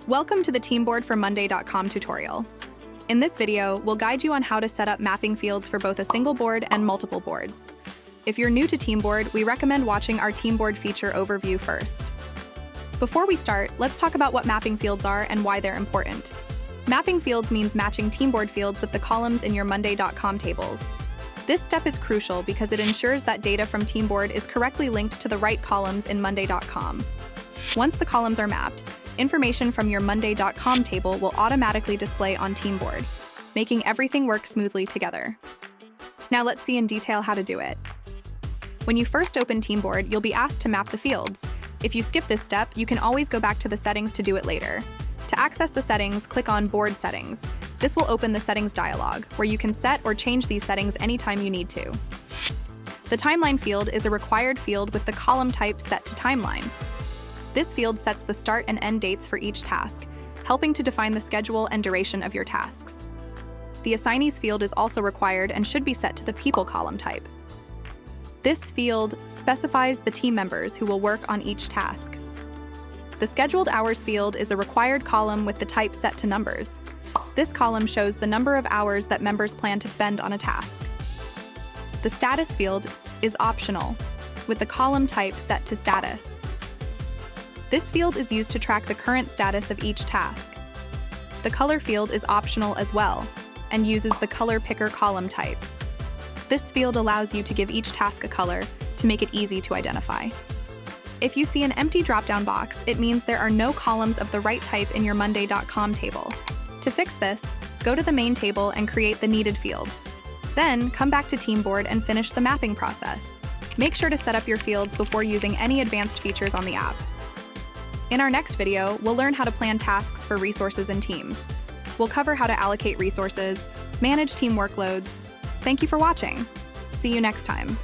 Welcome to the TeamBoard for Monday.com tutorial. In this video, we'll guide you on how to set up mapping fields for both a single board and multiple boards. If you're new to TeamBoard, we recommend watching our TeamBoard feature overview first. Before we start, let's talk about what mapping fields are and why they're important. Mapping fields means matching TeamBoard fields with the columns in your Monday.com tables. This step is crucial because it ensures that data from TeamBoard is correctly linked to the right columns in Monday.com. Once the columns are mapped, information from your Monday.com table will automatically display on TeamBoard, making everything work smoothly together. Now let's see in detail how to do it. When you first open TeamBoard, you'll be asked to map the fields. If you skip this step, you can always go back to the settings to do it later. To access the settings, click on Board Settings. This will open the Settings dialog, where you can set or change these settings anytime you need to. The Timeline field is a required field with the column type set to Timeline. This field sets the start and end dates for each task, helping to define the schedule and duration of your tasks. The Assignees field is also required and should be set to the People column type. This field specifies the team members who will work on each task. The Scheduled Hours field is a required column with the type set to Numbers. This column shows the number of hours that members plan to spend on a task. The Status field is optional, with the column type set to Status. This field is used to track the current status of each task. The Color field is optional as well, and uses the Color Picker column type. This field allows you to give each task a color to make it easy to identify. If you see an empty drop-down box, it means there are no columns of the right type in your Monday.com table. To fix this, go to the main table and create the needed fields. Then, come back to TeamBoard and finish the mapping process. Make sure to set up your fields before using any advanced features on the app. In our next video, we'll learn how to plan tasks for resources and teams. We'll cover how to allocate resources, manage team workloads. Thank you for watching. See you next time.